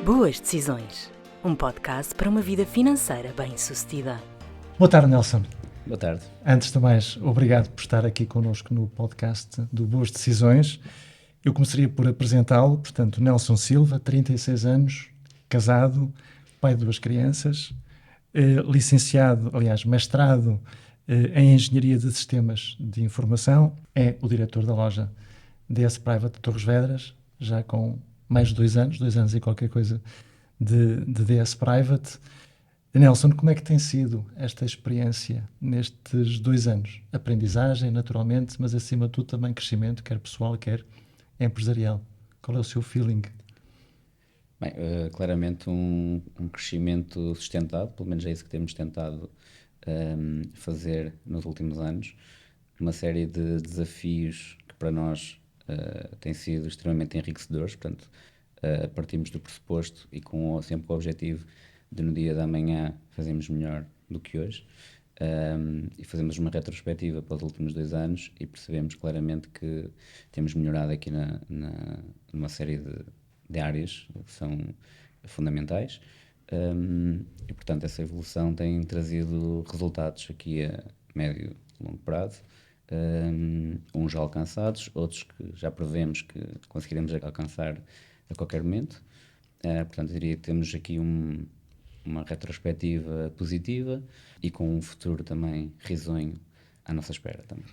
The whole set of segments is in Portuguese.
Boas Decisões, um podcast para uma vida financeira bem-sucedida. Boa tarde, Nelson. Boa tarde. Antes de mais, obrigado por estar aqui connosco no podcast do Boas Decisões. Eu começaria por apresentá-lo, portanto, Nelson Silva, 36 anos, casado, pai de 2 crianças, mestrado em Engenharia de Sistemas de Informação, é o diretor da loja DS Private de Torres Vedras, já com mais de 2 anos e qualquer coisa de DS Private. Nelson, como é que tem sido esta experiência nestes 2 anos? Aprendizagem, naturalmente, mas acima de tudo também crescimento, quer pessoal, quer empresarial. Qual é o seu feeling? Bem, claramente um crescimento sustentado, pelo menos é isso que temos tentado fazer nos últimos anos. Uma série de desafios que para nós têm sido extremamente enriquecedores, portanto, partimos do pressuposto e sempre com o objetivo de no dia da manhã fazermos melhor do que hoje. E fazemos uma retrospectiva para os últimos 2 anos e percebemos claramente que temos melhorado aqui numa série de áreas que são fundamentais, e portanto essa evolução tem trazido resultados aqui a médio e longo prazo, uns já alcançados, outros que já prevemos que conseguiremos alcançar a qualquer momento. Portanto, eu diria que temos aqui uma retrospectiva positiva e com um futuro também risonho à nossa espera também.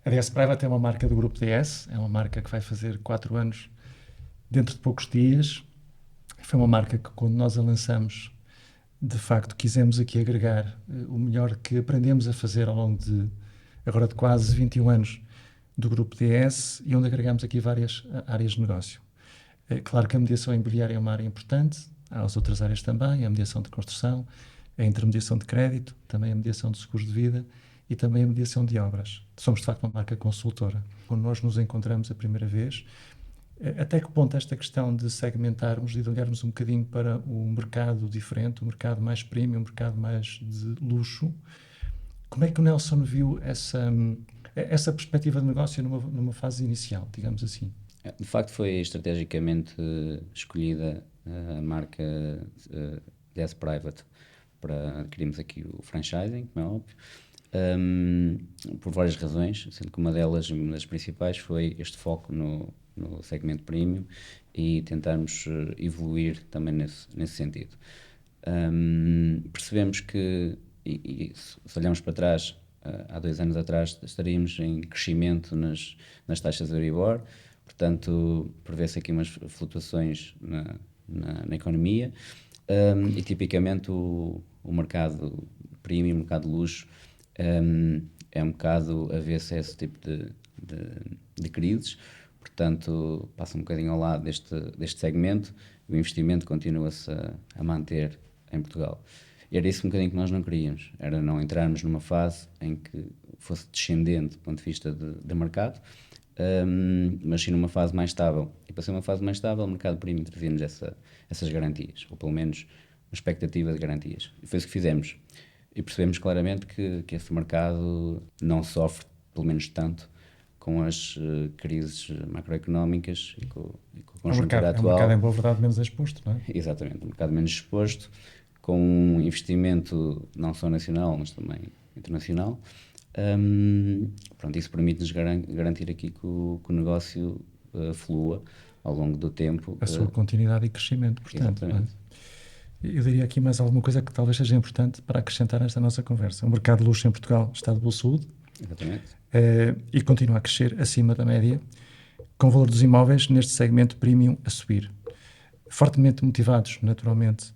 A DS Private é uma marca do Grupo DS, é uma marca que vai fazer 4 anos dentro de poucos dias. Foi uma marca que, quando nós a lançamos, de facto, quisemos aqui agregar o melhor que aprendemos a fazer ao longo de quase 21 anos do Grupo DS, e onde agregamos aqui várias áreas de negócio. Claro que a mediação imobiliária é uma área importante, há as outras áreas também, a mediação de construção, a intermediação de crédito, também a mediação de seguros de vida e também a mediação de obras. Somos, de facto, uma marca consultora. Quando nós nos encontramos a primeira vez, até que ponto esta questão de segmentarmos e de olharmos um bocadinho para o mercado diferente, o mercado mais premium, o mercado mais de luxo, como é que o Nelson viu essa perspectiva de negócio numa fase inicial, digamos assim? De facto, foi estrategicamente escolhida a marca DS Private para adquirirmos aqui o franchising, como é óbvio, por várias razões, sendo que uma delas, uma das principais, foi este foco no segmento premium e tentarmos evoluir também nesse sentido. Percebemos que, e se olharmos para trás, há 2 anos atrás, estaríamos em crescimento nas taxas Euribor. Portanto, prevê-se aqui umas flutuações na economia, e tipicamente o mercado premium, o mercado de luxo, é um bocado avesso a esse tipo de crises. Portanto, passa um bocadinho ao lado deste segmento, o investimento continua-se a manter em Portugal. E era isso um bocadinho que nós não queríamos, era não entrarmos numa fase em que fosse descendente do ponto de vista de mercado, mas sim numa fase mais estável. E para ser uma fase mais estável, o mercado premium trazia-nos essas garantias, ou pelo menos uma expectativa de garantias. E foi isso que fizemos. E percebemos claramente que esse mercado não sofre, pelo menos tanto, com as crises macroeconómicas e com a conjuntura atual. É um mercado, em boa verdade, menos exposto, não é? Exatamente, um mercado menos exposto, com um investimento não só nacional, mas também internacional. Pronto, isso permite-nos garantir aqui que o negócio flua ao longo do tempo. A sua continuidade e crescimento, portanto. Exatamente. Eu diria aqui mais alguma coisa que talvez seja importante para acrescentar nesta nossa conversa. O mercado de luxo em Portugal está de boa saúde. Exatamente. E continua a crescer acima da média, com o valor dos imóveis neste segmento premium a subir. Fortemente motivados, naturalmente,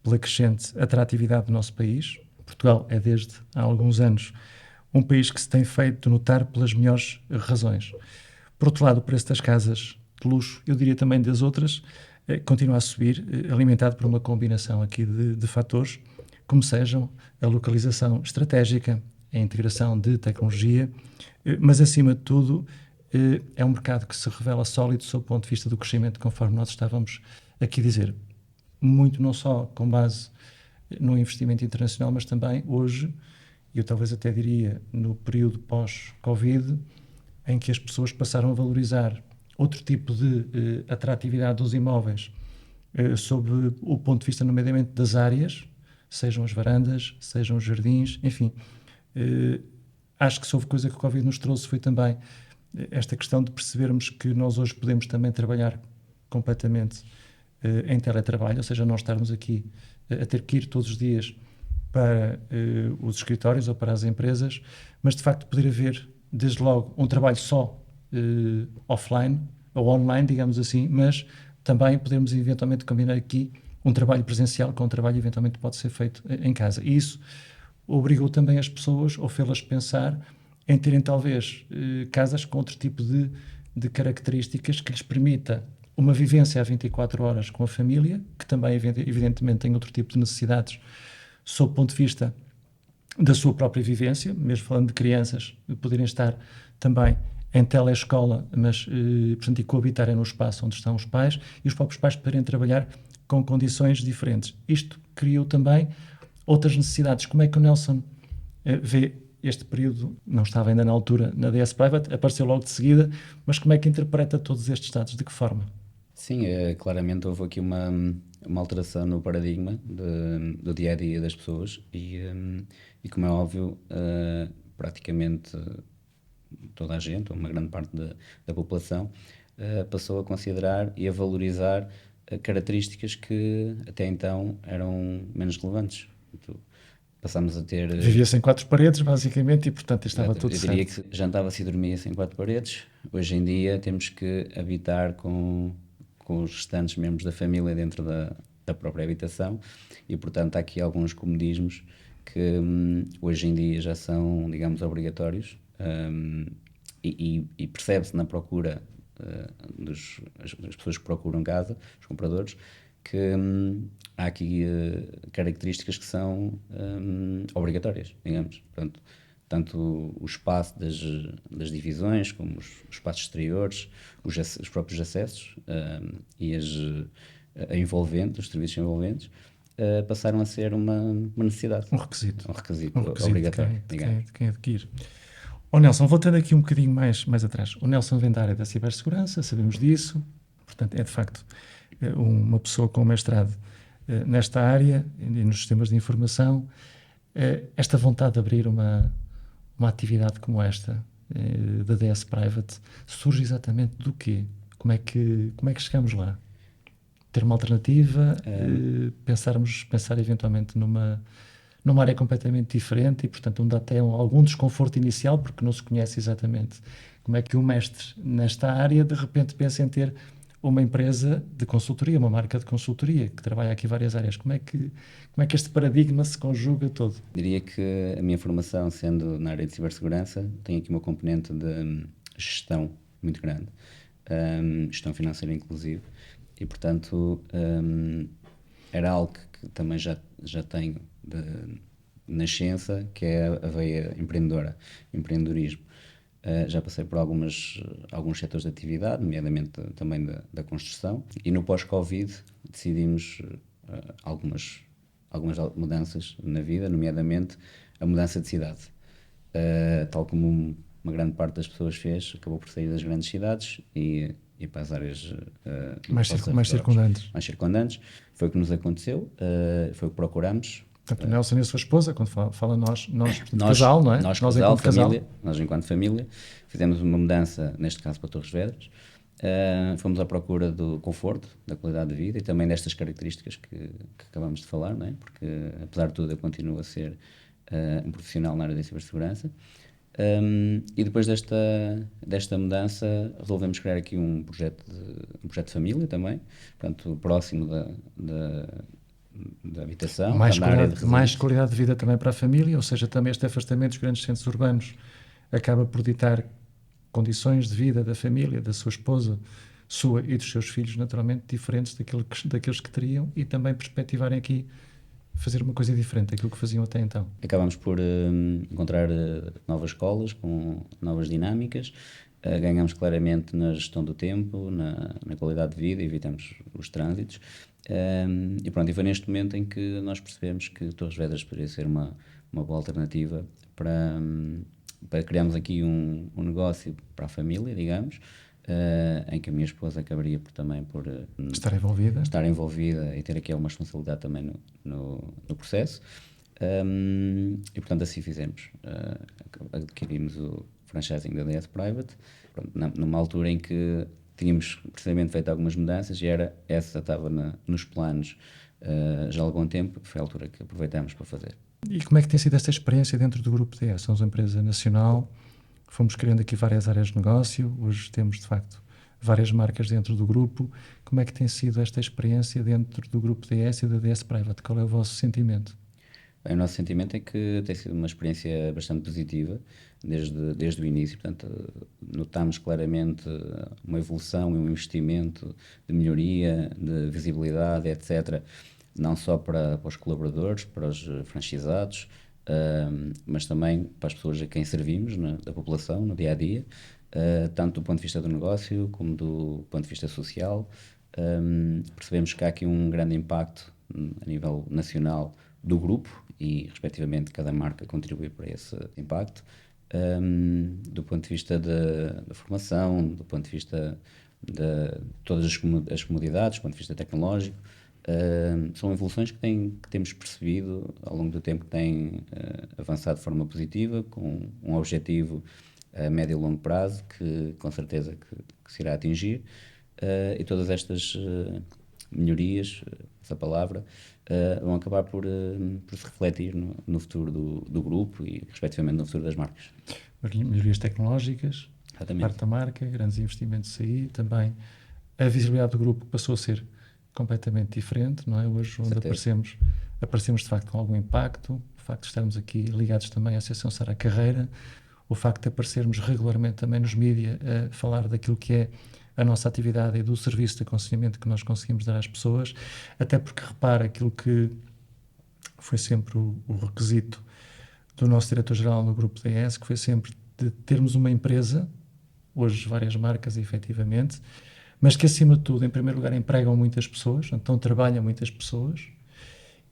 pela crescente atratividade do nosso país. Portugal é, desde há alguns anos, um país que se tem feito notar pelas melhores razões. Por outro lado, o preço das casas de luxo, eu diria também das outras, continua a subir, alimentado por uma combinação aqui de fatores, como sejam a localização estratégica, a integração de tecnologia, mas acima de tudo é um mercado que se revela sólido sob o ponto de vista do crescimento, conforme nós estávamos aqui a dizer. Muito não só com base no investimento internacional, mas também hoje, eu talvez até diria no período pós-Covid, em que as pessoas passaram a valorizar outro tipo de atratividade dos imóveis sob o ponto de vista, nomeadamente, das áreas, sejam as varandas, sejam os jardins, enfim. Acho que se houve coisa que o Covid nos trouxe foi também esta questão de percebermos que nós hoje podemos também trabalhar completamente em teletrabalho, ou seja, não estarmos aqui a ter que ir todos os dias para os escritórios ou para as empresas, mas de facto poder haver, desde logo, um trabalho só offline ou online, digamos assim, mas também podermos eventualmente combinar aqui um trabalho presencial com um trabalho eventualmente pode ser feito em casa. E isso obrigou também as pessoas, ou fê-las pensar, em terem talvez casas com outro tipo de características que lhes permita uma vivência a 24 horas com a família, que também evidentemente tem outro tipo de necessidades sob o ponto de vista da sua própria vivência, mesmo falando de crianças, poderem estar também em telescola, mas, portanto, e coabitarem no espaço onde estão os pais, e os próprios pais poderem trabalhar com condições diferentes. Isto criou também outras necessidades. Como é que o Nelson vê este período? Não estava ainda na altura na DS Private, apareceu logo de seguida, mas como é que interpreta todos estes dados? De que forma? Sim, claramente houve aqui uma alteração no paradigma do dia a dia das pessoas e como é óbvio, praticamente toda a gente, ou uma grande parte da população, passou a considerar e a valorizar características que até então eram menos relevantes. Portanto, passámos a ter. Vivia-se em quatro paredes, basicamente, e portanto estava tudo Eu diria certo. que jantava-se e dormia-se em quatro paredes. Hoje em dia temos que habitar com os restantes membros da família dentro da própria habitação e, portanto, há aqui alguns comodismos que hoje em dia já são, digamos, obrigatórios e percebe-se na procura das pessoas que procuram casa, os compradores, que há aqui características que são obrigatórias, digamos. Portanto, tanto o espaço das divisões, como os espaços exteriores, os próprios acessos e a envolvente, os serviços envolventes, passaram a ser uma necessidade. Um requisito. Um requisito obrigatório. de quem adquire. O Nelson, voltando aqui um bocadinho mais atrás, o Nelson vem da área da cibersegurança, sabemos disso, portanto é de facto uma pessoa com mestrado nesta área e nos sistemas de informação. Esta vontade de abrir uma atividade como esta da DS Private surge exatamente do quê? Como é que chegamos lá? Ter uma alternativa, pensar eventualmente numa área completamente diferente e, portanto, onde há até algum desconforto inicial, porque não se conhece exatamente como é que o mestre nesta área de repente pensa em ter uma empresa de consultoria, uma marca de consultoria, que trabalha aqui várias áreas. Como é que este paradigma se conjuga todo? Diria que a minha formação, sendo na área de cibersegurança, tem aqui uma componente de gestão muito grande, gestão financeira inclusive, e portanto era algo que também já tenho de nascença, que é a veia empreendedora, empreendedorismo. Já passei por alguns setores de atividade, nomeadamente também da construção, e no pós-Covid decidimos algumas mudanças na vida, nomeadamente a mudança de cidade. Tal como uma grande parte das pessoas fez, acabou por sair das grandes cidades e para as áreas mais circundantes. Mais circundantes. Foi o que nos aconteceu, foi o que procuramos. Portanto, o Nelson e a sua esposa, quando fala nós casal, não é? Nós enquanto família, nós enquanto família, fizemos uma mudança, neste caso para Torres Vedras. Fomos à procura do conforto, da qualidade de vida e também destas características que acabamos de falar, não é? Porque, apesar de tudo, eu continuo a ser um profissional na área da cibersegurança. E depois desta mudança, resolvemos criar aqui um projeto de família também, portanto, próximo da habitação, mais qualidade de vida também para a família, ou seja, também este afastamento dos grandes centros urbanos acaba por ditar condições de vida da família, da sua esposa, sua e dos seus filhos, naturalmente diferentes daqueles que teriam, e também perspectivarem aqui fazer uma coisa diferente daquilo que faziam até então. Acabámos por encontrar novas escolas com novas dinâmicas, ganhamos claramente na gestão do tempo, na qualidade de vida, evitamos os trânsitos. E pronto, e foi neste momento em que nós percebemos que Torres Vedras poderia ser uma boa alternativa para criarmos aqui um negócio para a família, digamos, em que a minha esposa acabaria também por Estar envolvida e ter aqui alguma responsabilidade também no processo. E portanto assim fizemos. Adquirimos o franchising da DS Private, pronto, numa altura em que tínhamos precisamente feito algumas mudanças e essa estava nos planos já há algum tempo, foi a altura que aproveitámos para fazer. E como é que tem sido esta experiência dentro do Grupo DS? Somos uma empresa nacional, fomos criando aqui várias áreas de negócio, hoje temos de facto várias marcas dentro do grupo. Como é que tem sido esta experiência dentro do Grupo DS e da DS Private? Qual é o vosso sentimento? Bem, o nosso sentimento é que tem sido uma experiência bastante positiva desde o início, portanto notamos claramente uma evolução e um investimento de melhoria, de visibilidade, etc., não só para os colaboradores, para os franchisados, mas também para as pessoas a quem servimos, da população, no dia-a-dia, tanto do ponto de vista do negócio como do ponto de vista social. Percebemos que há aqui um grande impacto a nível nacional do grupo e, respectivamente, cada marca contribui para esse impacto. Do ponto de vista da formação, do ponto de vista de todas as comodidades, do ponto de vista tecnológico, são evoluções que temos percebido ao longo do tempo que têm avançado de forma positiva, com um objetivo a médio e longo prazo que com certeza que se irá atingir, e todas estas melhorias, essa palavra, vão acabar por se refletir no futuro do grupo e, respectivamente, no futuro das marcas. Melhorias tecnológicas, parte da marca, grandes investimentos aí, também a visibilidade do grupo passou a ser completamente diferente, não é? Hoje, onde aparecemos de facto com algum impacto, o facto de estarmos aqui ligados também à Associação Sara Carreira, o facto de aparecermos regularmente também nos mídias a falar daquilo que é a nossa atividade e do serviço de aconselhamento que nós conseguimos dar às pessoas, até porque repara aquilo que foi sempre o requisito do nosso diretor-geral no Grupo DS, que foi sempre de termos uma empresa, hoje várias marcas efetivamente, mas que acima de tudo, em primeiro lugar, empregam muitas pessoas, então trabalham muitas pessoas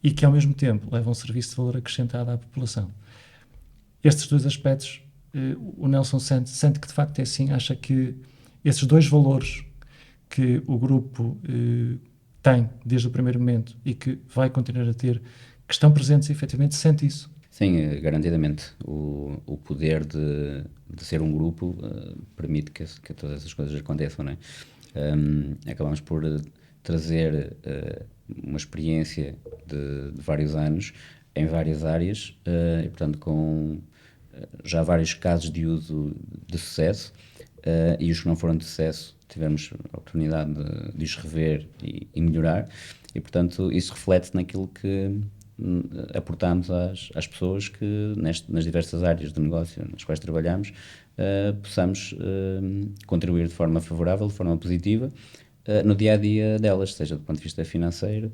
e que ao mesmo tempo levam um serviço de valor acrescentado à população. Estes dois aspectos, o Nelson sente que de facto é assim, acha que esses dois valores que o grupo tem desde o primeiro momento e que vai continuar a ter, que estão presentes efetivamente, sente isso? Sim, garantidamente. O poder de ser um grupo permite que todas essas coisas aconteçam, não é? Acabamos por trazer uma experiência de vários anos em várias áreas e, portanto, com já vários casos de uso de sucesso, e os que não foram de sucesso tivemos a oportunidade de os rever e melhorar, e, portanto, isso reflete naquilo que aportamos às pessoas que nas diversas áreas de negócio nas quais trabalhamos possamos contribuir de forma favorável, de forma positiva no dia-a-dia delas, seja do ponto de vista financeiro,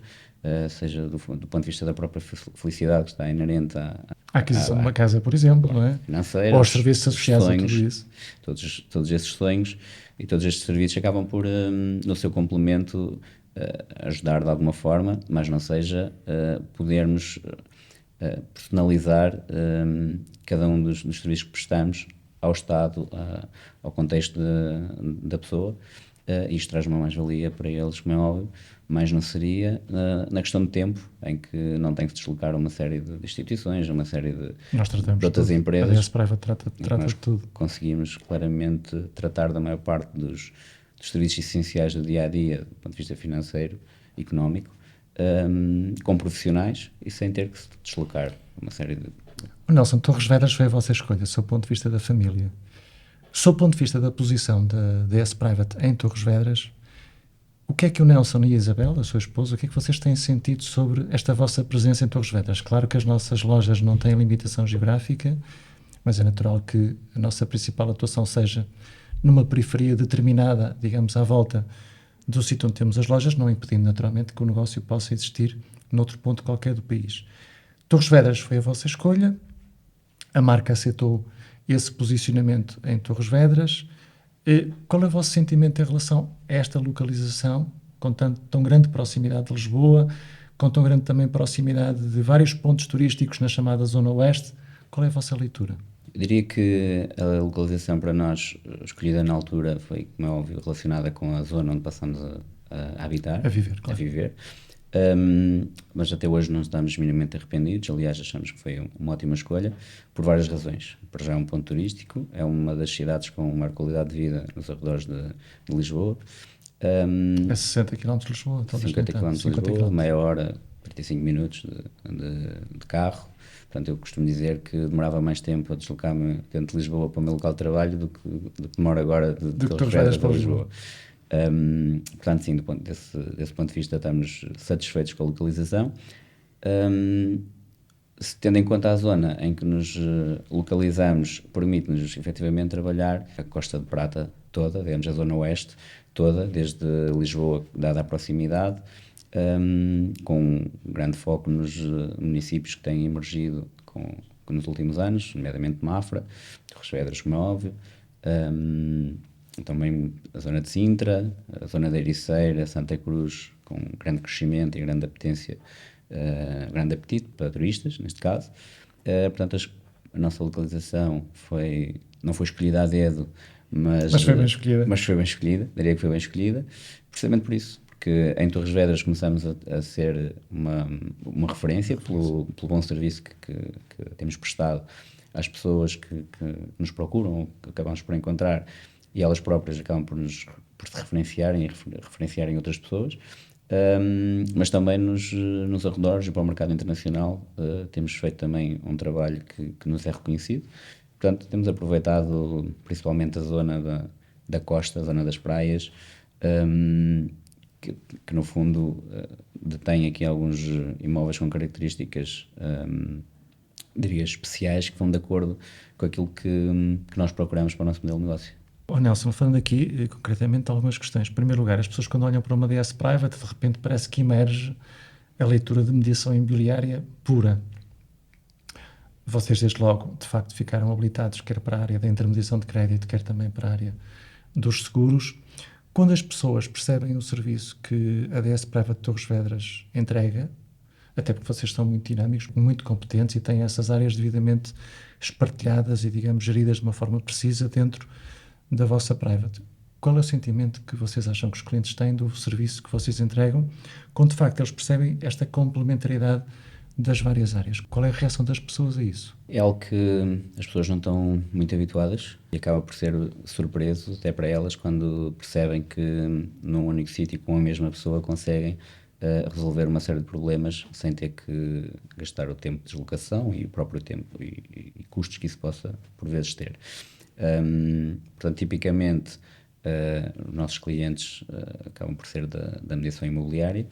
seja do ponto de vista da própria felicidade que está inerente à aquisição de uma casa, por exemplo, não é? Financeira, ou aos serviços associados sonhos, a tudo isso. Todos esses sonhos e todos estes serviços acabam por, no seu complemento, ajudar de alguma forma, mas não seja podermos personalizar cada um dos serviços que prestamos ao Estado, ao contexto da pessoa. Isto traz uma mais-valia para eles, como é óbvio, mas não seria na questão de tempo, em que não tem que se deslocar a uma série de instituições, a uma série de outras empresas. A DS Private trata de tudo. Conseguimos claramente tratar da maior parte dos serviços essenciais do dia-a-dia, do ponto de vista financeiro, económico, com profissionais e sem ter que se deslocar a uma série de... O Nelson, Torres Vedras foi a vossa escolha, do seu ponto de vista da família. Do seu ponto de vista da posição da DS Private em Torres Vedras, o que é que o Nelson e a Isabel, a sua esposa, o que é que vocês têm sentido sobre esta vossa presença em Torres Vedras? Claro que as nossas lojas não têm limitação geográfica, mas é natural que a nossa principal atuação seja numa periferia determinada, digamos, à volta do sítio onde temos as lojas, não impedindo naturalmente que o negócio possa existir noutro ponto qualquer do país. Torres Vedras foi a vossa escolha, a marca aceitou esse posicionamento em Torres Vedras. Qual é o vosso sentimento em relação a esta localização, com tão grande proximidade de Lisboa, com tão grande também proximidade de vários pontos turísticos na chamada Zona Oeste? Qual é a vossa leitura? Eu diria que a localização para nós, escolhida na altura, foi, como é óbvio, relacionada com a zona onde passamos a habitar, A viver, a claro. viver. Mas até hoje não estamos minimamente arrependidos, aliás, achamos que foi uma ótima escolha, por várias razões. Para já é um ponto turístico, é uma das cidades com maior qualidade de vida nos arredores de Lisboa. É 60 km de Lisboa, talvez 50 não km tanto, de Lisboa, meia hora, 45 minutos de carro. Portanto, eu costumo dizer que demorava mais tempo a deslocar-me dentro de Lisboa para o meu local de trabalho do que demora agora de Torres Torres Vedras Vedras para a Lisboa. Portanto, sim, desse ponto de vista estamos satisfeitos com a localização. Tendo em conta a zona em que nos localizamos, permite-nos efetivamente trabalhar a Costa de Prata toda, digamos a zona oeste toda, desde Lisboa, dada a proximidade, com um grande foco nos municípios que têm emergido nos últimos anos, nomeadamente Mafra, Torres Vedras, como é óbvio, também a zona de Sintra, a zona da Ericeira, Santa Cruz, com grande crescimento e grande apetência, grande apetite para turistas, neste caso. Portanto, a nossa localização não foi escolhida a dedo, Mas foi bem escolhida. Mas foi bem escolhida, diria que foi bem escolhida, precisamente por isso, porque em Torres Vedras começamos a ser uma referência pelo bom serviço que temos prestado às pessoas que nos procuram, que acabamos por encontrar, e elas próprias acabam por se referenciarem e referenciarem outras pessoas. Mas também nos arredores e para o mercado internacional temos feito também um trabalho que nos é reconhecido. Portanto, temos aproveitado principalmente a zona da costa, a zona das praias, que no fundo detém aqui alguns imóveis com características, diria, especiais, que vão de acordo com aquilo que nós procuramos para o nosso modelo de negócio. Oh, Nelson, falando aqui concretamente de algumas questões. Em primeiro lugar, as pessoas quando olham para uma DS Private, de repente parece que emerge a leitura de mediação imobiliária pura. Vocês, desde logo, de facto, ficaram habilitados quer para a área da intermediação de crédito, quer também para a área dos seguros. Quando as pessoas percebem o serviço que a DS Private Torres Vedras entrega, até porque vocês são muito dinâmicos, muito competentes e têm essas áreas devidamente espartilhadas e, digamos, geridas de uma forma precisa dentro da vossa private. Qual é o sentimento que vocês acham que os clientes têm do serviço que vocês entregam, quando de facto eles percebem esta complementariedade das várias áreas? Qual é a reação das pessoas a isso? É algo que as pessoas não estão muito habituadas e acaba por ser surpreso até para elas quando percebem que num único sítio com a mesma pessoa conseguem resolver uma série de problemas sem ter que gastar o tempo de deslocação e o próprio tempo e custos que isso possa por vezes ter. Portanto, tipicamente os nossos clientes acabam por ser da mediação imobiliária,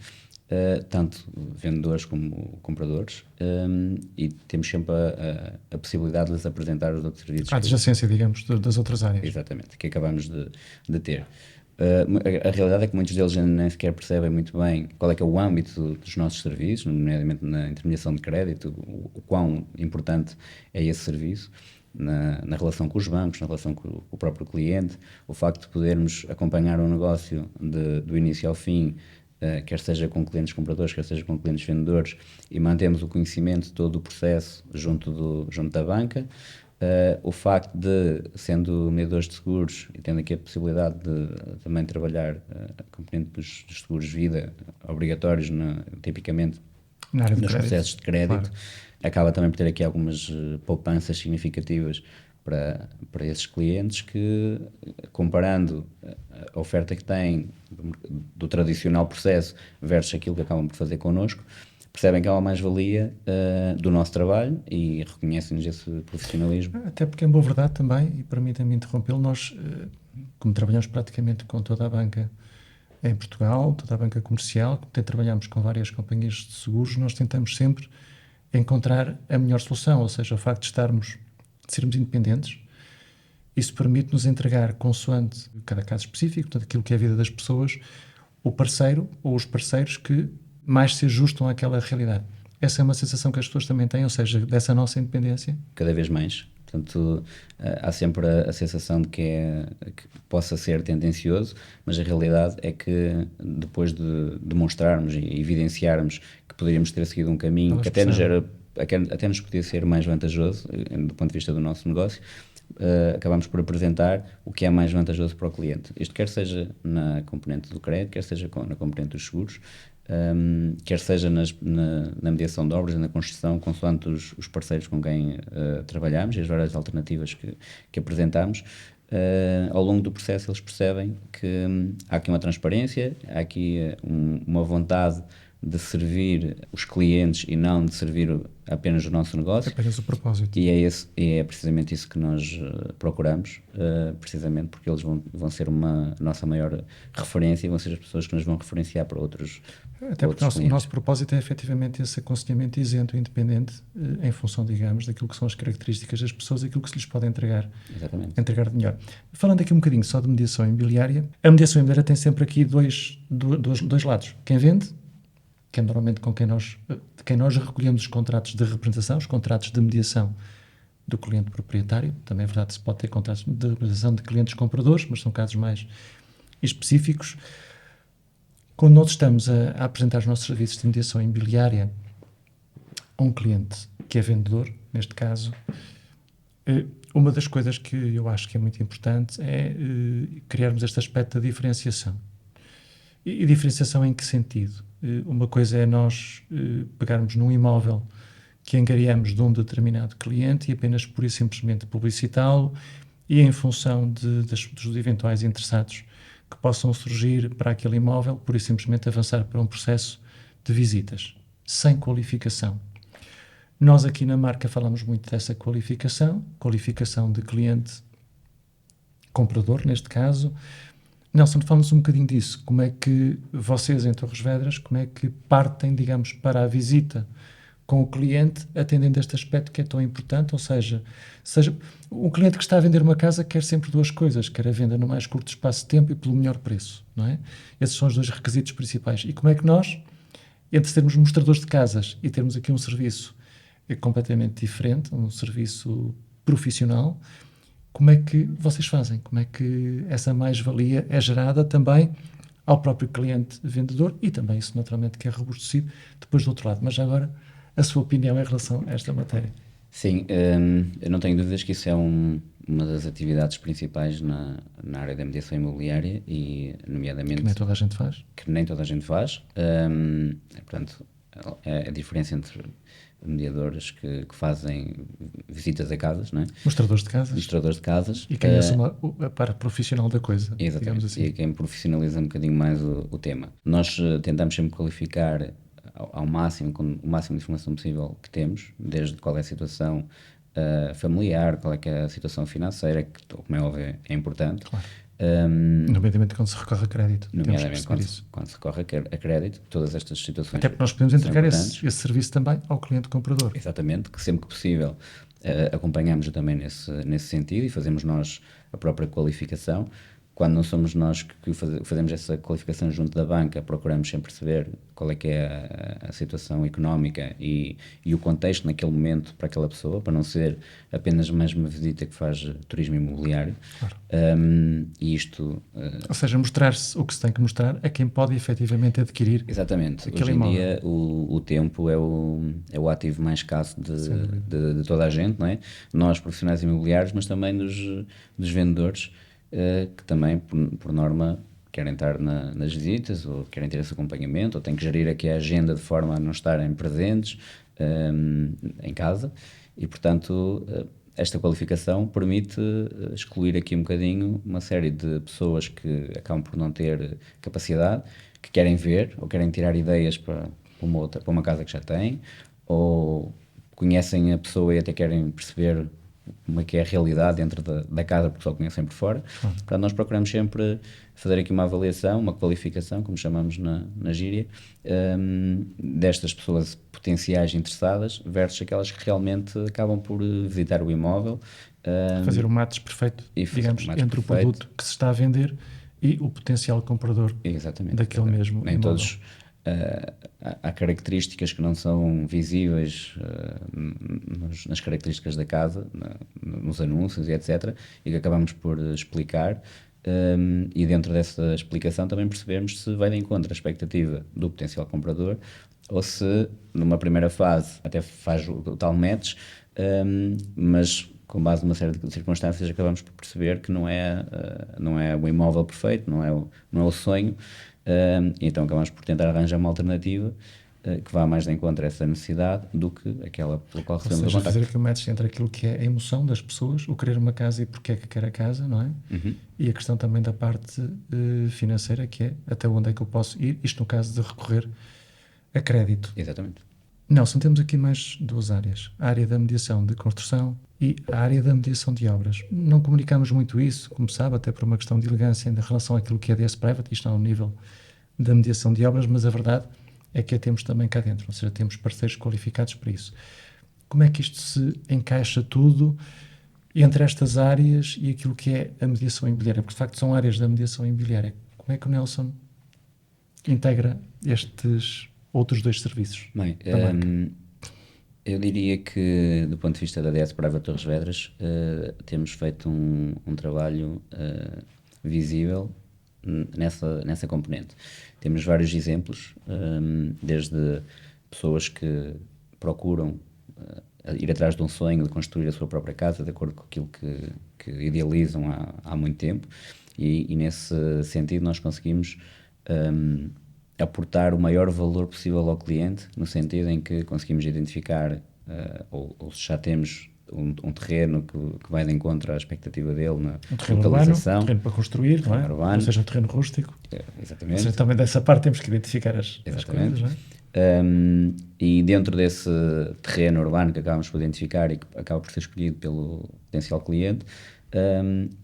tanto vendedores como compradores, e temos sempre a possibilidade de lhes apresentar os outros serviços. A adjacência, digamos, das outras áreas. Exatamente, que acabamos de ter. A realidade é que muitos deles nem sequer percebem muito bem qual é que é o âmbito dos nossos serviços, nomeadamente na intermediação de crédito, o quão importante é esse serviço. Na relação com os bancos, na relação com o próprio cliente, o facto de podermos acompanhar um negócio do início ao fim, quer seja com clientes compradores, quer seja com clientes vendedores, e mantemos o conhecimento de todo o processo junto da banca. O facto de, sendo mediadores de seguros e tendo aqui a possibilidade de também trabalhar a componente dos seguros de vida obrigatórios, tipicamente nos processos de crédito, claro, acaba também por ter aqui algumas poupanças significativas para esses clientes que, comparando a oferta que têm do tradicional processo versus aquilo que acabam por fazer connosco, percebem que há uma mais-valia do nosso trabalho e reconhecem-nos esse profissionalismo. Até porque, em boa verdade também, e permitam-me interrompê-lo, nós, como trabalhamos praticamente com toda a banca em Portugal, toda a banca comercial, até trabalhamos com várias companhias de seguros, nós tentamos sempre encontrar a melhor solução, ou seja, o facto de sermos independentes, isso permite-nos entregar, consoante cada caso específico, portanto, aquilo que é a vida das pessoas, o parceiro ou os parceiros que mais se ajustam àquela realidade. Essa é uma sensação que as pessoas também têm, ou seja, dessa nossa independência? Cada vez mais. Portanto, há sempre a sensação de que possa ser tendencioso, mas a realidade é que depois de demonstrarmos e evidenciarmos que poderíamos ter seguido um caminho que até nos era até nos podia ser mais vantajoso, do ponto de vista do nosso negócio, acabamos por apresentar o que é mais vantajoso para o cliente. Isto quer seja na componente do crédito, quer seja na componente dos seguros, quer seja na mediação de obras e na construção, consoante os parceiros com quem trabalhamos e as várias alternativas que apresentamos. Ao longo do processo eles percebem que há aqui uma transparência, há aqui uma vontade de servir os clientes e não de servir apenas o nosso negócio. É apenas o propósito. E é precisamente isso que nós procuramos, precisamente porque eles vão ser a nossa maior referência e vão ser as pessoas que nos vão referenciar para outros Até porque o nosso propósito é efetivamente esse aconselhamento isento, independente, em função, digamos, daquilo que são as características das pessoas e aquilo que se lhes pode entregar de melhor. Falando aqui um bocadinho só de mediação imobiliária, a mediação imobiliária tem sempre aqui dois lados. Quem vende, que é normalmente de quem nós recolhemos os contratos de representação, os contratos de mediação do cliente proprietário. Também é verdade que se pode ter contratos de representação de clientes compradores, mas são casos mais específicos. Quando nós estamos a apresentar os nossos serviços de mediação imobiliária a um cliente que é vendedor, neste caso, uma das coisas que eu acho que é muito importante é criarmos este aspecto da diferenciação. E diferenciação em que sentido? Uma coisa é nós pegarmos num imóvel que angariamos de um determinado cliente e apenas pura e simplesmente publicitá-lo e em função dos eventuais interessados que possam surgir para aquele imóvel, pura e simplesmente avançar para um processo de visitas, sem qualificação. Nós aqui na marca falamos muito dessa qualificação de cliente comprador, neste caso. Nelson, falamos um bocadinho disso. Como é que vocês, em Torres Vedras, como é que partem, digamos, para a visita com o cliente, atendendo este aspecto que é tão importante? Ou seja, o cliente que está a vender uma casa quer sempre duas coisas, quer a venda no mais curto espaço de tempo e pelo melhor preço, não é? Esses são os dois requisitos principais. E como é que nós, entre sermos mostradores de casas e termos aqui um serviço completamente diferente, um serviço profissional, como é que vocês fazem? Como é que essa mais-valia é gerada também ao próprio cliente vendedor e também isso naturalmente que é robustecido depois do outro lado? Mas já agora, a sua opinião em relação a esta matéria? Sim, eu não tenho dúvidas que isso é uma das atividades principais na área da mediação imobiliária e, nomeadamente... Que nem toda a gente faz. Que nem toda a gente faz. Portanto, é a diferença entre mediadores que fazem visitas a casas, não é? Mostradores de casas. Mostradores de casas. E quem assume a parte profissional da coisa. Exatamente, assim. E quem profissionaliza um bocadinho mais o tema. Nós tentamos sempre qualificar ao máximo, com o máximo de informação possível que temos, desde qual é a situação familiar, qual é que é a situação financeira, que, como é óbvio, é importante. Claro. Nomeadamente quando se recorre a crédito. Nomeadamente quando se recorre a crédito, todas estas situações. Até porque nós podemos entregar esse serviço também ao cliente comprador. Exatamente, que sempre que possível acompanhamos também nesse sentido e fazemos nós a própria qualificação. Quando não somos nós que fazemos essa qualificação junto da banca, procuramos sempre perceber qual é que é a situação económica e o contexto naquele momento para aquela pessoa, para não ser apenas mais uma visita que faz turismo imobiliário. Claro. E isto... Ou seja, mostrar-se o que se tem que mostrar a quem pode efetivamente adquirir. Exatamente. Aquele Hoje em imóvel. dia o tempo é o ativo mais escasso de toda a gente, não é? Nós, profissionais imobiliários, mas também dos vendedores, que também, por norma, querem estar nas visitas ou querem ter esse acompanhamento ou têm que gerir aqui a agenda de forma a não estarem presentes em casa e, portanto, esta qualificação permite excluir aqui um bocadinho uma série de pessoas que acabam por não ter capacidade, que querem ver ou querem tirar ideias para uma casa que já têm ou conhecem a pessoa e até querem perceber como é que é a realidade dentro da casa, porque só conhecem por fora. Portanto, nós procuramos sempre fazer aqui uma avaliação, uma qualificação, como chamamos na gíria, destas pessoas potenciais interessadas versus aquelas que realmente acabam por visitar o imóvel. Fazer um match perfeito, digamos, entre o produto que se está a vender e o potencial comprador. Exatamente, daquele mesmo nem imóvel. Todos há características que não são visíveis nas características da casa, nos anúncios e etc. e que acabamos por explicar e dentro dessa explicação também percebermos se vai de encontro à expectativa do potencial comprador ou se numa primeira fase até faz o tal match, mas com base numa série de circunstâncias acabamos por perceber que não é o imóvel perfeito, não é o sonho, então acabamos por tentar arranjar uma alternativa que vá mais de encontro a essa necessidade do que aquela pela qual recebemos o Ou seja, contacto. fazer aqui um match entre aquilo que é a emoção das pessoas, o querer uma casa e porque é que quer a casa, não é? E a questão também da parte financeira, que é até onde é que eu posso ir, isto no caso de recorrer a crédito. Exatamente. Nelson, temos aqui mais duas áreas. A área da mediação de construção e a área da mediação de obras. Não comunicamos muito isso, como sabe, até por uma questão de elegância em relação àquilo que é DS Private, isto ao nível da mediação de obras, mas a verdade é que a temos também cá dentro, ou seja, temos parceiros qualificados para isso. Como é que isto se encaixa tudo entre estas áreas e aquilo que é a mediação imobiliária? Porque, de facto, são áreas da mediação imobiliária. Como é que o Nelson integra estes outros dois serviços? Bem, da marca? eu diria que, do ponto de vista da DS Private Torres Vedras, temos feito um trabalho visível nessa componente. Temos vários exemplos, desde pessoas que procuram ir atrás de um sonho de construir a sua própria casa de acordo com aquilo que idealizam há muito tempo, e nesse sentido nós conseguimos aportar o maior valor possível ao cliente, no sentido em que conseguimos identificar, ou se já temos um terreno que vai de encontro à expectativa dele na Um terreno localização. urbano, um terreno para construir, não é? Terreno urbano. Ou seja, um terreno rústico. Ou Exatamente. seja, também dessa parte temos que identificar as Exatamente. coisas, não é? E dentro desse terreno urbano que acabamos por identificar e que acaba por ser escolhido pelo potencial cliente,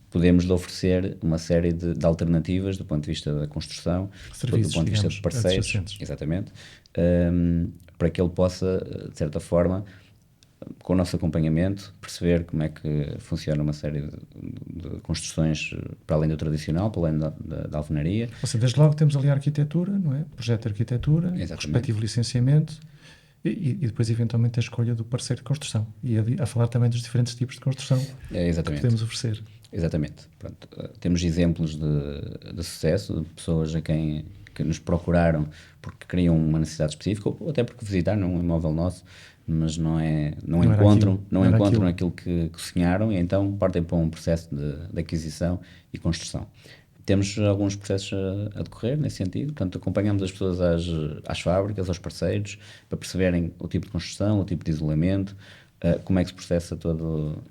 podemos lhe oferecer uma série de alternativas do ponto de vista da construção, Serviços, do ponto de vista digamos, de parceiros, adjacentes. exatamente, para que ele possa, de certa forma, com o nosso acompanhamento, perceber como é que funciona uma série de construções para além do tradicional, para além da alvenaria. Ou seja, desde logo temos ali a arquitetura, não é? Projeto de arquitetura, Exatamente. respectivo licenciamento e depois, eventualmente, a escolha do parceiro de construção. E a falar também dos diferentes tipos de construção que Exatamente. podemos oferecer. Exatamente. Pronto, temos exemplos de sucesso, de pessoas que nos procuraram porque queriam uma necessidade específica ou até porque visitaram um imóvel nosso, mas não encontram aquilo que sonharam, e então partem para um processo de aquisição e construção. Temos alguns processos a decorrer nesse sentido, portanto acompanhamos as pessoas às fábricas, aos parceiros, para perceberem o tipo de construção, o tipo de isolamento, como é que se processa todo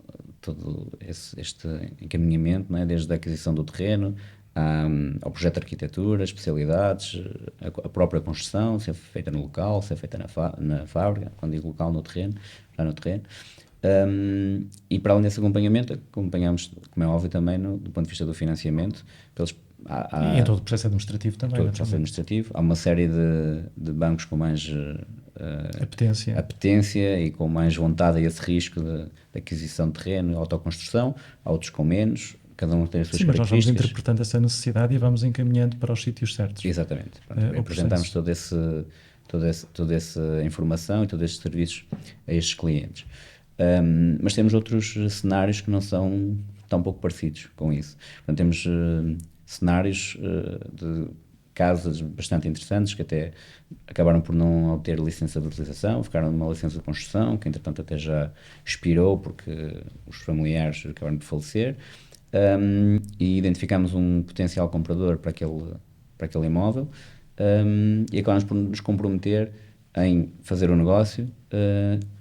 este encaminhamento, não é? Desde a aquisição do terreno, ao projeto de arquitetura, especialidades, a própria construção, se é feita no local, se é feita na fábrica, quando digo local, no terreno, já no terreno. E para além desse acompanhamento, acompanhamos, como é óbvio também, do ponto de vista do financiamento, E em todo o processo administrativo também. todo o processo administrativo. Há uma série de bancos com mais apetência e com mais vontade a esse risco de aquisição de terreno e autoconstrução, há outros com menos, cada um tem as suas Sim, mas nós vamos características. interpretando essa necessidade e vamos encaminhando para os sítios certos. Exatamente. Pronto, apresentamos toda essa informação e todos estes serviços a estes clientes. Mas temos outros cenários que não são tão pouco parecidos com isso. Portanto, temos cenários de casas bastante interessantes que até acabaram por não obter licença de utilização, ficaram numa licença de construção, que entretanto até já expirou porque os familiares acabaram de falecer, e identificamos um potencial comprador para aquele imóvel, e acabamos por nos comprometer em fazer o negócio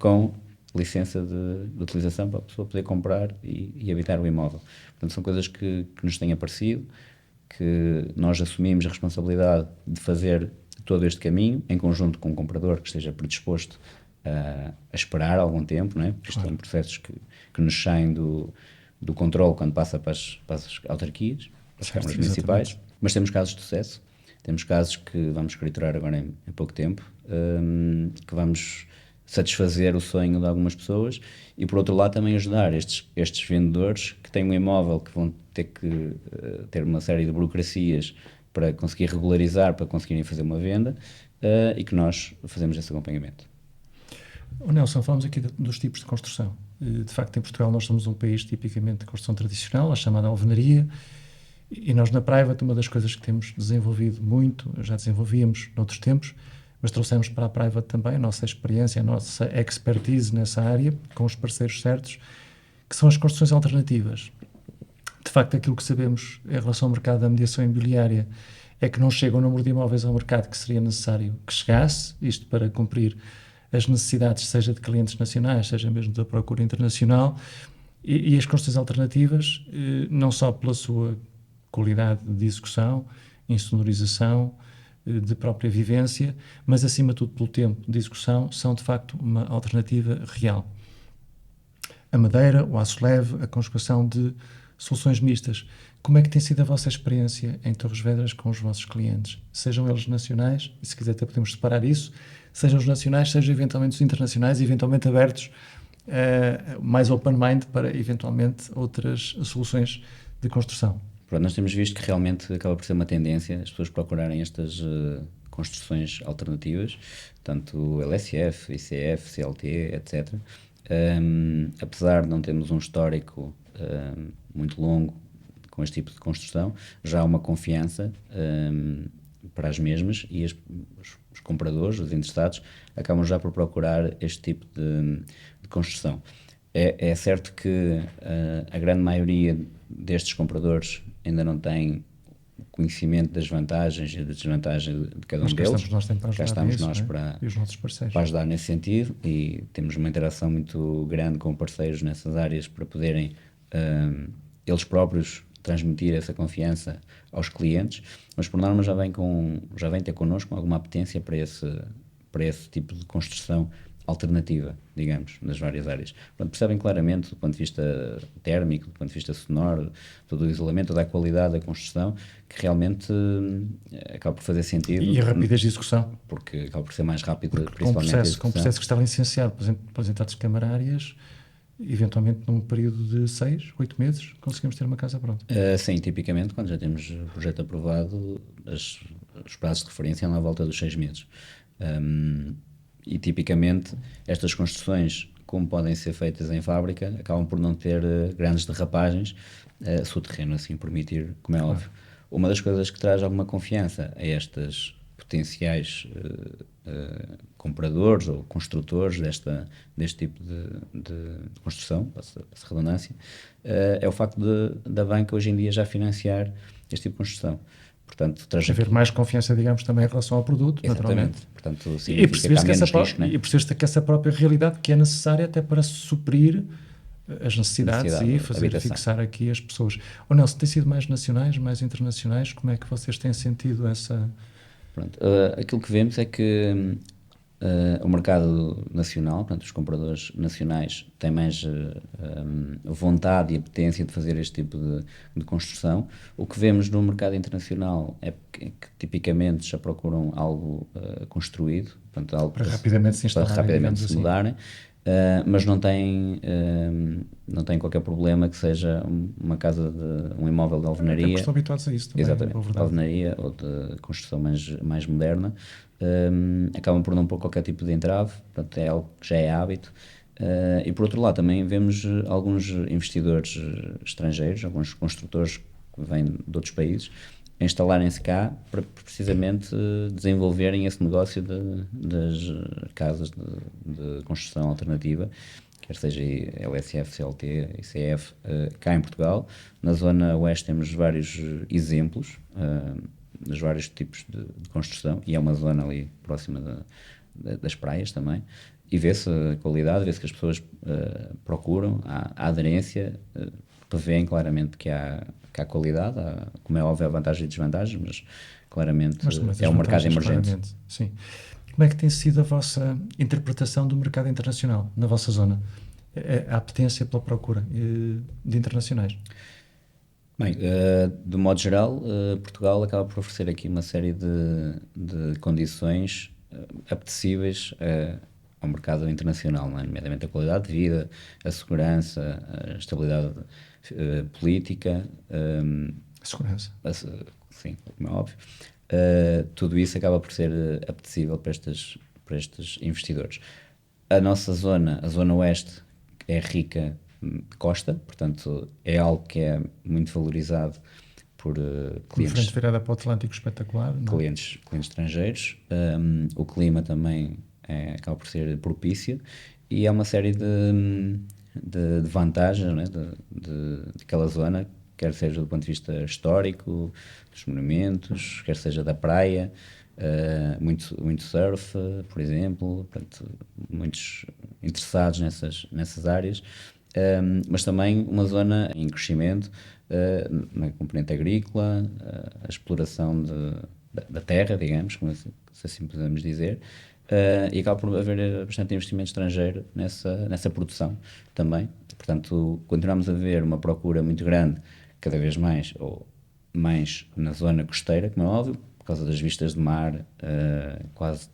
com licença de utilização para a pessoa poder comprar e habitar o imóvel. Portanto, são coisas que nos têm aparecido, que nós assumimos a responsabilidade de fazer todo este caminho em conjunto com um comprador que esteja predisposto a esperar algum tempo, não é? Porque isto são processos que nos saem do controle quando passa para as autarquias, para as câmaras municipais. Mas temos casos de sucesso, temos casos que vamos escriturar agora em pouco tempo, que vamos satisfazer o sonho de algumas pessoas e, por outro lado, também ajudar estes vendedores que têm um imóvel que vão ter que ter uma série de burocracias para conseguir regularizar, para conseguirem fazer uma venda, e que nós fazemos esse acompanhamento. Nelson, falamos aqui dos tipos de construção. De facto, em Portugal nós somos um país tipicamente de construção tradicional, a chamada alvenaria, E nós na Private, uma das coisas que temos desenvolvido muito, já desenvolvíamos noutros tempos, mas trouxemos para a Private também a nossa experiência, a nossa expertise nessa área, com os parceiros certos, que são as construções alternativas. De facto, aquilo que sabemos em relação ao mercado da mediação imobiliária é que não chega o número de imóveis ao mercado que seria necessário que chegasse, isto para cumprir as necessidades, seja de clientes nacionais, seja mesmo da procura internacional, e as construções alternativas, não só pela sua qualidade de execução, insonorização, de própria vivência, mas acima de tudo pelo tempo de execução, são de facto uma alternativa real. A madeira, o aço leve, a conjugação de soluções mistas. Como é que tem sido a vossa experiência em Torres Vedras com os vossos clientes? Sejam eles nacionais, e se quiser até podemos separar isso, sejam os nacionais, sejam eventualmente os internacionais, eventualmente abertos, mais open mind para eventualmente outras soluções de construção. Pronto, nós temos visto que realmente acaba por ser uma tendência as pessoas procurarem estas construções alternativas, tanto LSF, ICF, CLT, etc. Apesar de não termos um histórico muito longo com este tipo de construção, já há uma confiança para as mesmas, e os compradores, os interessados, acabam já por procurar este tipo de construção. É certo que a grande maioria destes compradores ainda não tem conhecimento das vantagens e das desvantagens de cada um deles. Cá estamos nós para ajudar estamos nisso, nós e os nossos parceiros. para ajudar nesse sentido, e temos uma interação muito grande com parceiros nessas áreas para poderem eles próprios transmitir essa confiança aos clientes, mas por norma já vem ter connosco alguma apetência para esse tipo de construção alternativa, digamos, nas várias áreas. Portanto, percebem claramente do ponto de vista térmico, do ponto de vista sonoro, todo o isolamento, toda a qualidade da construção, que realmente acaba por fazer sentido. E a rapidez de execução. Porque acaba por ser mais rápido, principalmente com um processo que está licenciado pelas entidades camarárias, eventualmente num período de 6, 8 meses, conseguimos ter uma casa pronta. Sim, tipicamente, quando já temos o projeto aprovado, os prazos de referência andam à volta dos 6 meses. E tipicamente estas construções, como podem ser feitas em fábrica, acabam por não ter grandes derrapagens, se o terreno assim permitir, como é óbvio. Uma das coisas que traz alguma confiança a estas potenciais compradores ou construtores deste tipo de construção, passa a redundância, é o facto da banca hoje em dia já financiar este tipo de construção. Portanto, haver mais confiança, digamos, também em relação ao produto, naturalmente. Portanto, e perceber-se que essa própria realidade que é necessária até para suprir as necessidades e fazer fixar aqui as pessoas. Ou Nelson, tem sido mais nacionais, mais internacionais? Como é que vocês têm sentido essa... Pronto, aquilo que vemos é que o mercado nacional, portanto, os compradores nacionais têm mais vontade e apetência de fazer este tipo de construção. O que vemos no mercado internacional é que tipicamente já procuram algo construído, portanto, algo para rapidamente se instalarem, para rapidamente se assim. mudarem, mas não têm qualquer problema que seja uma casa um imóvel de alvenaria. Até estão habituados a isso também. Exatamente, de alvenaria ou de construção mais moderna. Acabam por não pôr qualquer tipo de entrave, portanto é algo que já é hábito. E por outro lado também vemos alguns investidores estrangeiros, alguns construtores que vêm de outros países, a instalarem-se cá para precisamente desenvolverem esse negócio das casas de construção alternativa, quer seja LSF, CLT, ICF, cá em Portugal. Na zona oeste temos vários exemplos dos vários tipos de construção, e é uma zona ali próxima das praias também, e vê-se a qualidade, vê-se que as pessoas procuram, há aderência, revêem claramente que há qualidade, como é óbvio, há vantagens e desvantagens, mas claramente é um mercado emergente. Claramente, sim. Como é que tem sido a vossa interpretação do mercado internacional na vossa zona? A apetência pela procura de internacionais? Bem, de modo geral, Portugal acaba por oferecer aqui uma série de condições apetecíveis ao mercado internacional, não é? Nomeadamente a qualidade de vida, a segurança, a estabilidade política. A segurança. Sim, como é óbvio. Tudo isso acaba por ser apetecível para estes investidores. A nossa zona, a zona oeste, é rica de costa, portanto é algo que é muito valorizado por Uma clientes, frente virada para o Atlântico espetacular, não é? clientes estrangeiros. O clima também acaba por ser propício e há uma série de vantagens, né, daquela zona, quer seja do ponto de vista histórico, dos monumentos, quer seja da praia, muito surf, por exemplo, portanto, muitos interessados nessas áreas, mas também uma zona em crescimento, na componente agrícola, a exploração da terra, digamos, como se assim podemos dizer, e acaba por haver bastante investimento estrangeiro nessa produção também. Portanto, continuamos a ver uma procura muito grande, cada vez mais, ou mais na zona costeira, como é óbvio, por causa das vistas de mar, quase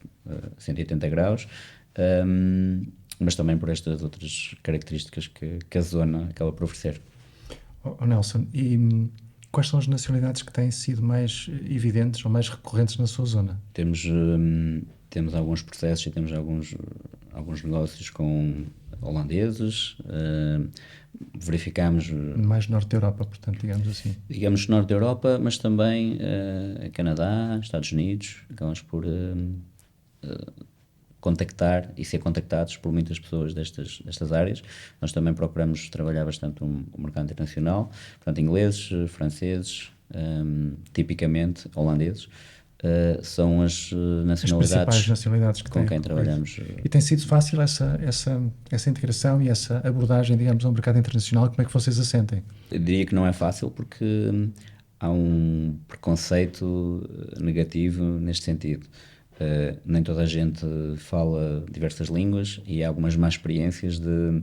180 graus, mas também por estas outras características que a zona acaba por oferecer. Nelson, e quais são as nacionalidades que têm sido mais evidentes ou mais recorrentes na sua zona? Temos alguns processos e temos alguns negócios com holandeses, verificamos, Mais norte da Europa, portanto, digamos assim. digamos, norte da Europa, mas também Canadá, Estados Unidos, acabamos por contactar e ser contactados por muitas pessoas destas áreas. Nós também procuramos trabalhar bastante o mercado internacional, portanto, ingleses, franceses, tipicamente holandeses, são as As principais nacionalidades nacionalidades que com têm quem recorrido. trabalhamos. E tem sido fácil essa integração e essa abordagem, digamos, ao mercado internacional? Como é que vocês a sentem? Eu diria que não é fácil porque há um preconceito negativo neste sentido. Nem toda a gente fala diversas línguas e há algumas más experiências de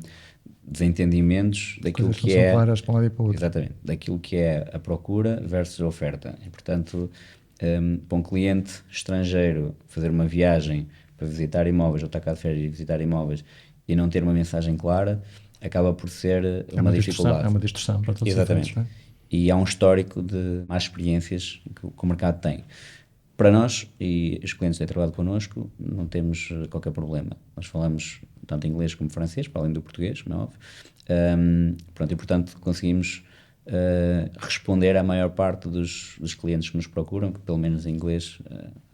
desentendimentos daquilo Coisas que que não são é, claras para um lado e para o outro. exatamente, daquilo que é a procura versus a oferta. E, portanto, para um cliente estrangeiro fazer uma viagem para visitar imóveis ou estar cá de férias e visitar imóveis e não ter uma mensagem clara, acaba por ser uma dificuldade. É uma distorção para todos os Exatamente. efeitos, não é? E há um histórico de más experiências que o mercado tem. Para nós, e os clientes que têm trabalhado connosco, não temos qualquer problema. Nós falamos tanto inglês como francês, para além do português, como é óbvio. Pronto, e, portanto, conseguimos responder à maior parte dos clientes que nos procuram, que pelo menos em inglês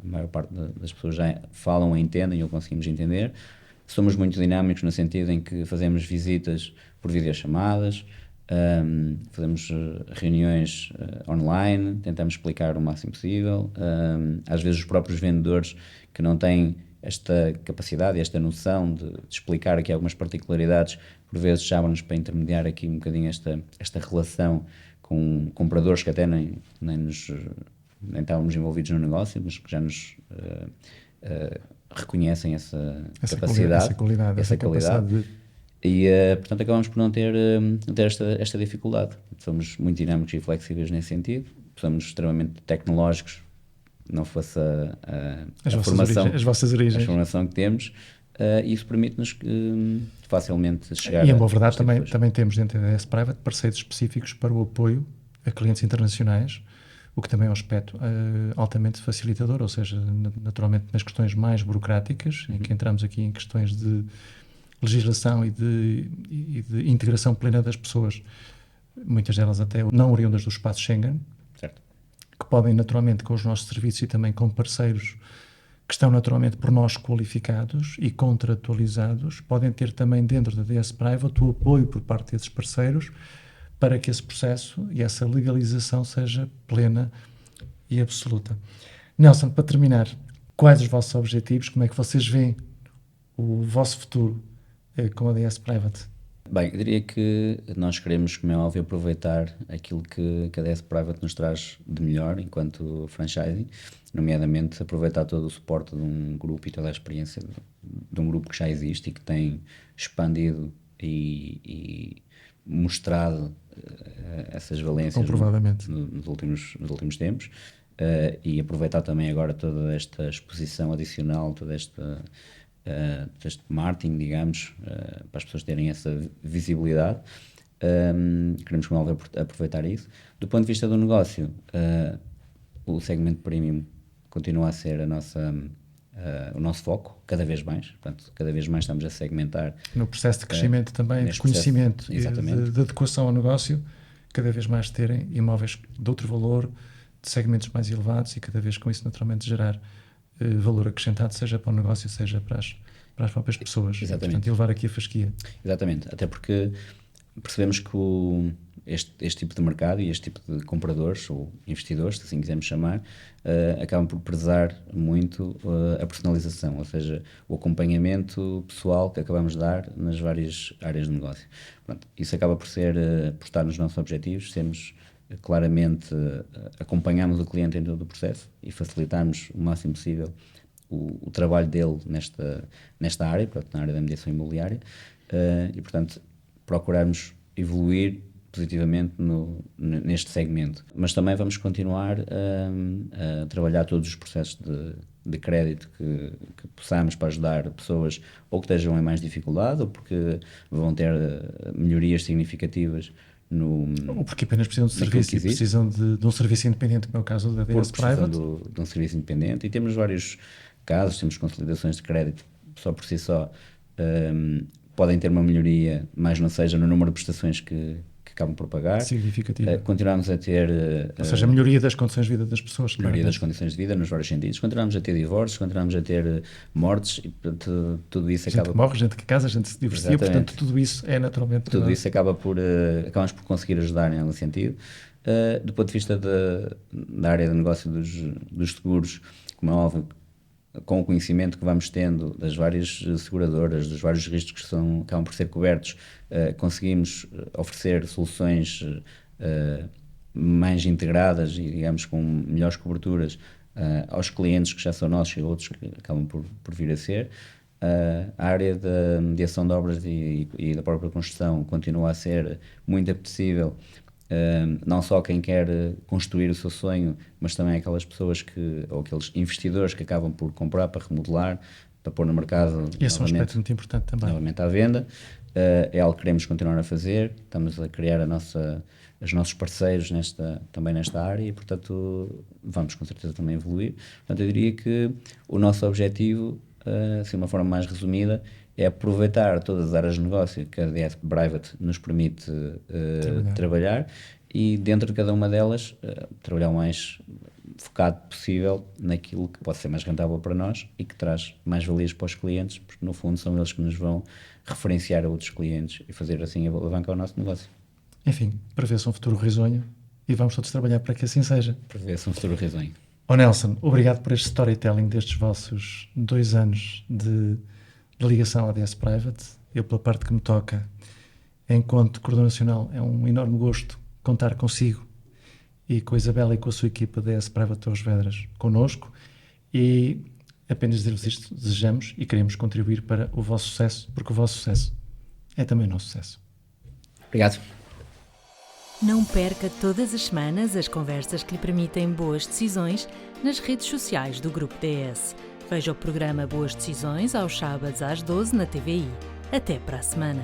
a maior parte das pessoas já falam ou entendem, ou conseguimos entender. Somos muito dinâmicos no sentido em que fazemos visitas por videochamadas, fazemos reuniões online, tentamos explicar o máximo possível. Às vezes os próprios vendedores que não têm esta capacidade e esta noção de explicar aqui algumas particularidades, por vezes chamam-nos para intermediar aqui um bocadinho esta relação com compradores que até nem estávamos envolvidos no negócio, mas que já nos reconhecem essa capacidade, essa qualidade de... E, portanto, acabamos por não ter esta dificuldade. Somos muito dinâmicos e flexíveis nesse sentido, somos extremamente tecnológicos, não fosse a formação, as vossas origens. a formação que temos, e isso permite-nos facilmente chegar E, em boa verdade, tipo também temos dentro da DS Private parceiros específicos para o apoio a clientes internacionais, o que também é um aspecto altamente facilitador, ou seja, naturalmente nas questões mais burocráticas, em que entramos aqui em questões de legislação e de integração plena das pessoas, muitas delas até não oriundas do espaço Schengen, certo, que podem naturalmente com os nossos serviços e também com parceiros que estão naturalmente por nós qualificados e contratualizados, podem ter também dentro da DS Private o apoio por parte desses parceiros para que esse processo e essa legalização seja plena e absoluta. Nelson, para terminar, quais os vossos objetivos? Como é que vocês veem o vosso futuro com a DS Private? Bem, eu diria que nós queremos, como é óbvio, aproveitar aquilo que a DS Private nos traz de melhor enquanto franchising, nomeadamente aproveitar todo o suporte de um grupo e toda a experiência de um grupo que já existe e que tem expandido e mostrado essas valências comprovadamente nos últimos tempos, e aproveitar também agora toda esta exposição adicional, toda este marketing, digamos, para as pessoas terem essa visibilidade. Queremos, como é óbvio, aproveitar isso. Do ponto de vista do negócio, o segmento premium continua a ser o nosso foco, cada vez mais. Portanto, cada vez mais estamos a segmentar. No processo de crescimento também, de conhecimento e de adequação ao negócio, cada vez mais terem imóveis de outro valor, de segmentos mais elevados e cada vez com isso naturalmente gerar valor acrescentado, seja para o negócio, seja para as próprias pessoas. Exatamente. E, portanto, elevar aqui a fasquia. Exatamente, até porque percebemos que este tipo de mercado e este tipo de compradores ou investidores, se assim quisermos chamar, acabam por prezar muito a personalização, ou seja, o acompanhamento pessoal que acabamos de dar nas várias áreas de negócio. Pronto, isso acaba por estar nos nossos objetivos, sermos claramente, acompanhamos o cliente em todo o processo e facilitarmos o máximo possível o trabalho dele nesta área, portanto, na área da mediação imobiliária, e, portanto, procurarmos evoluir positivamente neste segmento. Mas também vamos continuar a trabalhar todos os processos de crédito que possamos para ajudar pessoas ou que estejam em mais dificuldade ou porque vão ter melhorias significativas ou porque apenas precisam de serviço e precisam de um serviço independente, como é o caso da DS Private. De um serviço independente, e temos vários casos, temos consolidações de crédito só por si só, podem ter uma melhoria, mas não seja no número de prestações que acabam por pagar. Significativa. Continuamos a ter... ou seja, a melhoria das condições de vida das pessoas. Melhoria das condições de vida, nos vários sentidos. Continuamos a ter divórcios, continuamos a ter mortes, e portanto, tudo isso gente acaba... que morre, gente que casa, gente que se divorcia, portanto, tudo isso é naturalmente... Tudo isso acabamos por conseguir ajudar em algum sentido. Do ponto de vista da área de negócio dos seguros, como é óbvio, com o conhecimento que vamos tendo das várias seguradoras, dos vários riscos que acabam por ser cobertos, conseguimos oferecer soluções mais integradas e, digamos, com melhores coberturas aos clientes que já são nossos e outros que acabam por vir a ser. A área da mediação de obras e da própria construção continua a ser muito apetecível, não só quem quer construir o seu sonho, mas também aquelas pessoas ou aqueles investidores que acabam por comprar para remodelar, para pôr no mercado. E esse é um aspecto muito importante também. Novamente à venda. É algo que queremos continuar a fazer, estamos a criar os nossos parceiros também nesta área e, portanto, vamos com certeza também evoluir. Portanto, eu diria que o nosso objetivo, assim, de uma forma mais resumida, é aproveitar todas as áreas de negócio que a DS Private nos permite trabalhar e dentro de cada uma delas trabalhar o mais focado possível naquilo que pode ser mais rentável para nós e que traz mais valias para os clientes, porque no fundo são eles que nos vão referenciar a outros clientes e fazer assim alavancar o nosso negócio. Enfim, prevê-se um futuro risonho e vamos todos trabalhar para que assim seja. Prevê-se um futuro risonho. Nelson, obrigado por este storytelling destes vossos 2 anos de ligação à DS Private. Eu, pela parte que me toca, enquanto coordenador nacional, é um enorme gosto contar consigo e com a Isabela e com a sua equipa da DS Private Torres Vedras connosco, e apenas dizer-vos isto: desejamos e queremos contribuir para o vosso sucesso, porque o vosso sucesso é também o nosso sucesso. Obrigado. Não perca todas as semanas as conversas que lhe permitem boas decisões nas redes sociais do Grupo DS. Veja o programa Boas Decisões aos sábados às 12 na TVI. Até para a semana.